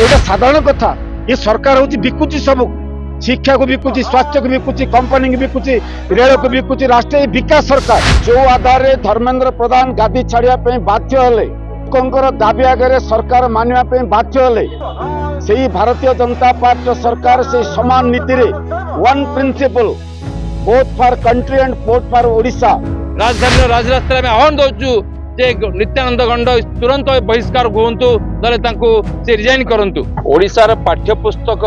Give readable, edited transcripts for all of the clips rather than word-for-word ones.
এটা সাধারণ কথা। ଏ ସରକାର ହଉଛି ବିକୁଛି ସବୁକୁ, ଶିକ୍ଷାକୁ ବିକୁଛି, ସ୍ୱାସ୍ଥ୍ୟକୁ ବିକୁଛି, କମ୍ପାନୀକୁ ବିକୁଛି, ରେଳକୁ ବିକୁଛି। ରାଷ୍ଟ୍ରୀୟ ବିକାଶ ସରକାର ଯୋଉ ଆଧାରରେ ଧର୍ମେନ୍ଦ୍ର ପ୍ରଧାନ ଗାଦି ଛାଡ଼ିବା ପାଇଁ ବାଧ୍ୟ ହେଲେ, ଲୋକଙ୍କର ଦାବି ଆଗରେ ସରକାର ମାନିବା ପାଇଁ ବାଧ୍ୟ ହେଲେ, ସେଇ ଭାରତୀୟ ଜନତା ପାର୍ଟିର ସରକାର ସେଇ ସମାନ ନୀତିରେ one principal both for country and both for Odisha. राजधानी राजरास्तार में आह्वान दौचु जे नित्यानंद गंड तुरंत बहिष्कार हुंतु से रिजाइन करंतु। ओडिशार पाठ्यपुस्तक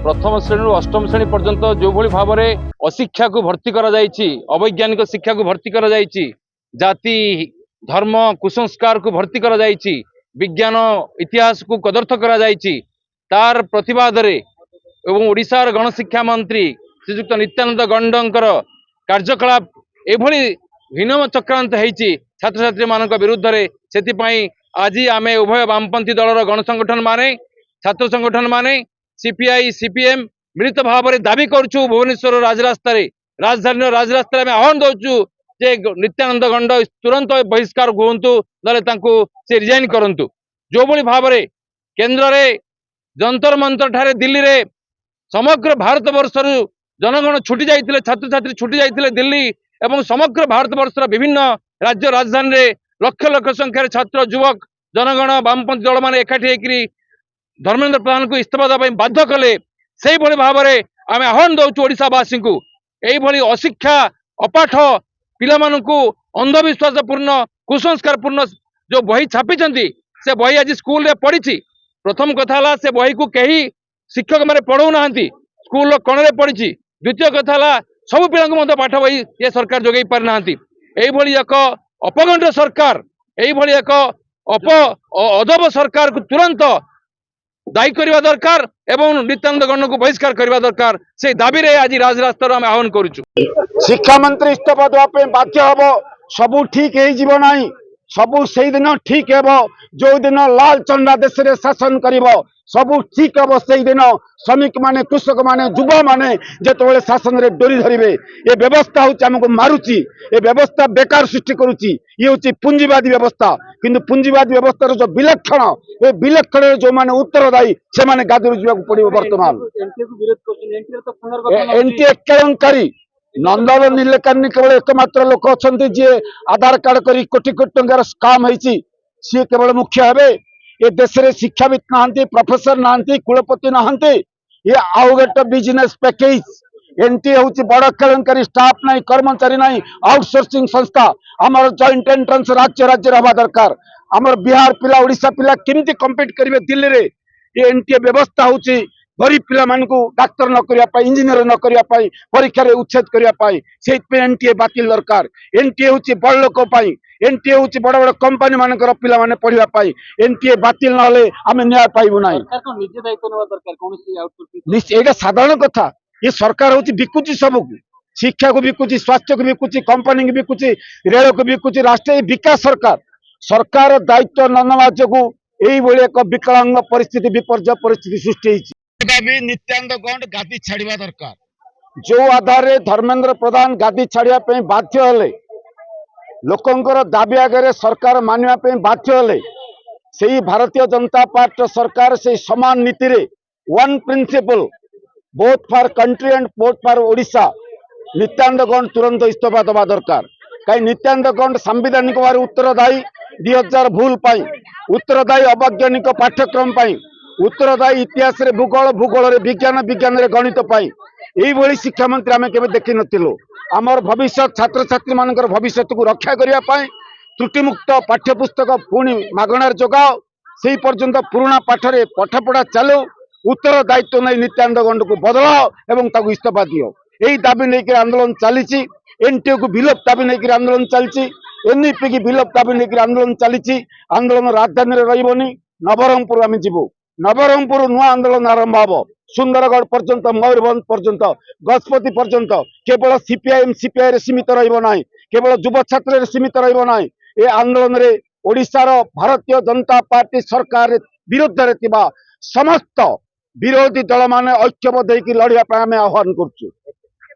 प्रथम श्रेणी अष्टम श्रेणी पर्यंत जो भली भाव में अशिक्षा को भर्ती करा जायछि, अवैज्ञानिक शिक्षा को भर्ती करा जायछि, जाति धर्म कुसंस्कार को भर्ती करा जायछि, विज्ञान इतिहास को कदर्थ करा जायछि, तार प्रतिवाद रे एवं ओडिशार गणशिक्षा मंत्री श्रीयुक्त नित्यानंद गंडंकर कार्यकलाप एभली हीनम चक्रांत होती छात्र छात्री मान विरुद्ध रे। सेतिपाई आज आम उभय वामपंथी दलर गण संगठन माने छात्र संगठन माने सीपीआई सीपीएम मिलित भाव में दाबी करुचु भुवनेश्वर राजरास्तार राजधानी राजरास्तार में आह्वान दौचु जे नित्यानंद गंड तुरंत बहिष्कार हुंतु से रिजाइन करंतु। जो भली भाव में केंद्र रे जंतर मंतर ठारे दिल्ली रे समग्र भारत वर्षर जनगण छुटी जाइतिले, छात्र छात्री छुटी जाइतिले दिल्ली एवं समग्र भारत वर्षर विभिन्न राज्य राजधानी रे लक्ष लक्ष संख्यार छात्र युवक जनगण वामपंथी दल मान एकाठी होकर धर्मेंद्र प्रधान को इस्तीफा देवाई बाध्य कले। से भाव में आम आह्वान दौचु ओडिशावासी को यही अशिक्षा अपाठ पिलामानंकु अंधविश्वासपूर्ण कुसंस्कारपूर्ण जो बही छापी से बही आज स्कूल रे पढ़ी। प्रथम कथा से बही को कहीं शिक्षक मैंने पढ़ाऊ ना स्कूल कण रे पढ़ी। द्वितीय कथा सब पिला पाठ बही ये सरकार जोगे पारिना एक अपगंड सरकार यही एक अदब सरकार को तुरंत दायी करने दरकार एवं नित्यानंद गंड को बहिष्कार करने दरकार। से दाबी रे आज राजरास्तार आम आह्वान करुचु। शिक्षा मंत्री इस्तीफा देवा बाध्य हम। सबू ठीक हो सबू से दिन ठीक है जो दिन लाल चंडा देश रे शासन करिब सबू ठीक हम। से दिन श्रमिक माने कृषक माने युवा माने जो शासन रे डोरी धरिबे। ये व्यवस्था हूँ आमको मारुची, ये व्यवस्था बेकार सृष्टि करुची। ये हूँ पुंजीवादी व्यवस्था, किंतु पुंजीवादी व्यवस्था जो विलक्षण ये विलक्षण जो माने उत्तरदायी से माने गादी जावाक पड़िबो। वर्तमान एनटीए केलेंकारी नंदन नीलेकानी केवल एकमात्र लोक अच्छा जी आधार कार्ड करी कोटी कोटी टंकार स्काम होती सी केवल मुख्य हे। ये देश में शिक्षाविद नहांती, प्रोफेसर नहांती, कुलपति नहांती। ये आउ गोटे बिजनेस पैकेज एनटीए हूँ बड़ केलेंकारी। स्टाफ नहीं, कर्मचारी नहीं, आउटसोर्सिंग संस्था। आमर जॉइंट एंट्रेंस राज्य राज्य हवा दरकार। आमर बिहार पिला ओडिशा पिला केमती कम्पीट करेंगे दिल्ली रे। ये एनटीए व्यवस्था हूँ गरीब पिला मानकु डाक्तर न करिया इंजीनियर न करिया परीक्षा रे उच्छेद करिया से एनटीए बातिल दरकार। एनटीए हूँ बड़ लोक एनटीए हूँ बड़ बड़ कंपनी मानकर पिला माने पढ़िया एनटीए बातिल ना आम न्याय पाइबु ना। एटा साधारण कथा। ये सरकार हूँ बिकुची सबको, शिक्षा को बिकुची, स्वास्थ्य को बिकुची, कंपनी को बिकुची, रेल को बिकुची। राष्ट्रीय विकास सरकार सरकार दायित्व न नवा जो यही एक विकलांग परिस्थिति विपर्य परिस्थिति सृष्टि भी नित्यानंद गंड गादी छाड़वा दरकार। जो आधार रे धर्मेंद्र प्रधान गादी छाड़िया पे बाध्य हेले, लोकंकर दाबी आगे सरकार मानिया पे बाध्य हेले, सेही भारतीय जनता पार्टी सरकार से समान नीति रे one principle both for country and both for Odisha Nityananda Gond तुरंत इस्तीफा देवा दरकार। कहीं नित्यानंद गंड संवैधानिक भाव उत्तरदायी 2000 भूल पाई, उत्तरदायी अवैज्ञानिक पाठ्यक्रम पाई, उत्तरदायी इतिहास रे भूगोल, भूगोल रे विज्ञान, विज्ञान रे गणित पाई। यही शिक्षा मंत्री आम के देखी नथिलु। आमर भविष्य छात्र छात्री मानकर भविष्य को रक्षा करने त्रुटिमुक्त पाठ्यपुस्तक पुणी मागणार जोगाओ। से पर्यंत पुराणा पाठरे पाठपढ़ा चालू। उत्तर दायित्व नहीं नित्यानंद गंड को बदलाओ एवं ताकू इस्तीफा दियो। यही दाबी नहीं आंदोलन चली। एनटीए को विलोप दाबी नहीं आंदोलन चलती। एनईपी की विलोप दाबी नहीं आंदोलन चली। आंदोलन राजधानी में रही नवरंगपुर आम जीवु। नवरंगपुर नुआ आंदोलन आरंभ हम। सुंदरगढ़ पर्यंत, मयूरभंज पर्यंत, गजपति पर्यंत केवल सीपीआईएम सीपीआई सीमित रहा, केवल युव छात्र सीमित रहा। ये आंदोलन रे ओडिशार भारतीय जनता पार्टी सरकार विरुद्ध रे समस्त विरोधी दल माने ऐक्यबद्ध होकर लड़िया आम आह्वान करुचु।